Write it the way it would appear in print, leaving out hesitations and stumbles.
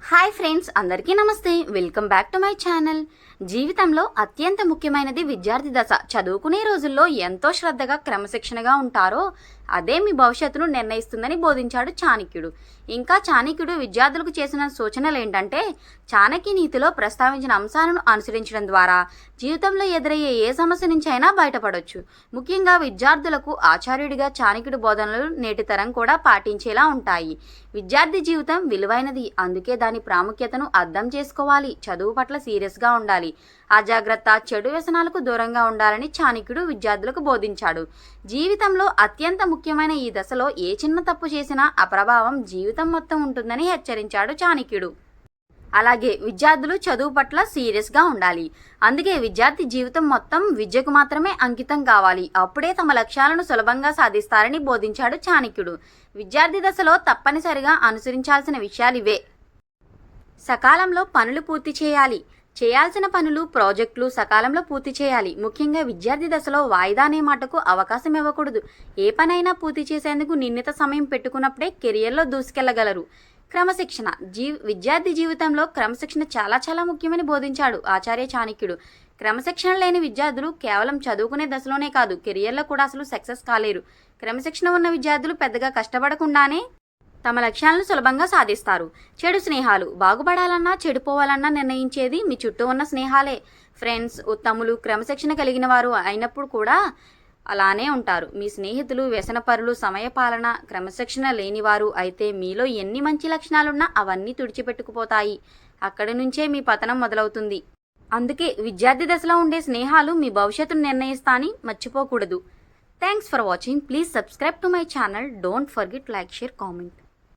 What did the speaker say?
Hi friends, అందరికీ నమస్తే. Welcome back to my channel. జీవితంలో అత్యంత ముఖ్యమైనది విద్యార్థి దశ. చదువుకునే రోజుల్లో ఎంతో శ్రద్ధగా క్రమశిక్షణగా ఉంటారో అదే మీ భవిష్యత్తును నిర్ణయిస్తుందని బోధించాడు చాణక్యుడు. ఇంకా చాణక్యుడు విద్యార్థులకు చేసిన సూచనలు ఏంటంటే, చాణక్య నీతిలో ప్రస్తావించిన అంశాలను అనుసరించడం ద్వారా జీవితంలో ఎదురయ్యే ఏ సమస్య నుంచి అయినా బయటపడవచ్చు. ముఖ్యంగా విద్యార్థులకు ఆచార్యుడిగా చాణక్యుడి బోధనలు నేటి తరం కూడా పాటించేలా ఉంటాయి. విద్యార్థి జీవితం విలువైనది, అందుకే దాని ప్రాముఖ్యతను అర్థం చేసుకోవాలి. చదువు పట్ల సీరియస్గా ఉండాలి. అజాగ్రత్త, చెడు వ్యసనాలకు దూరంగా ఉండాలని చాణక్యుడు విద్యార్థులకు బోధించాడు. జీవితంలో అత్యంత ముఖ్యమైన ఈ దశలో ఏ చిన్న తప్పు చేసినా ఆ ప్రభావం జీవితం మొత్తం ఉంటుందని హెచ్చరించాడు చాణక్యుడు. అలాగే విద్యార్థులు చదువు పట్ల సీరియస్గా ఉండాలి. అందుకే విద్యార్థి జీవితం మొత్తం విద్యకు మాత్రమే అంకితం కావాలి. అప్పుడే తమ లక్ష్యాలను సులభంగా సాధిస్తారని బోధించాడు చాణక్యుడు. విద్యార్థి దశలో తప్పనిసరిగా అనుసరించాల్సిన విషయాలు ఇవే. సకాలంలో పనులు పూర్తి చేయాలి. చేయాల్సిన పనులు, ప్రాజెక్టులు సకాలంలో పూర్తి చేయాలి. ముఖ్యంగా విద్యార్థి దశలో వాయిదా అనే మాటకు అవకాశం ఇవ్వకూడదు. ఏ పనైనా పూర్తి చేసేందుకు నిర్ణీత సమయం పెట్టుకున్నప్పుడే కెరియర్లో దూసుకెళ్లగలరు. క్రమశిక్షణ. విద్యార్థి జీవితంలో క్రమశిక్షణ చాలా ముఖ్యమని బోధించాడు ఆచార్య చాణక్యుడు. క్రమశిక్షణ లేని విద్యార్థులు కేవలం చదువుకునే దశలోనే కాదు, కెరియర్లో కూడా అసలు సక్సెస్ కాలేరు. క్రమశిక్షణ ఉన్న విద్యార్థులు పెద్దగా కష్టపడకుండానే తమ లక్ష్యాలను సులభంగా సాధిస్తారు. చెడు స్నేహాలు. బాగుపడాలన్నా చెడిపోవాలన్నా నిర్ణయించేది మీ చుట్టూ ఉన్న స్నేహాలే. ఫ్రెండ్స్ ఉత్తములు, క్రమశిక్షణ కలిగిన వారు అయినప్పుడు కూడా అలానే ఉంటారు. మీ స్నేహితులు వ్యసనపరులు, సమయపాలన, క్రమశిక్షణ లేనివారు అయితే మీలో ఎన్ని మంచి లక్షణాలున్నా అవన్నీ తుడిచిపెట్టుకుపోతాయి. అక్కడి నుంచే మీ పతనం మొదలవుతుంది. అందుకే విద్యార్థి దశలో ఉండే స్నేహాలు మీ భవిష్యత్తును నిర్ణయిస్తాయని మర్చిపోకూడదు. Thanks for watching. Please subscribe to my channel. Don't forget like, share, comment.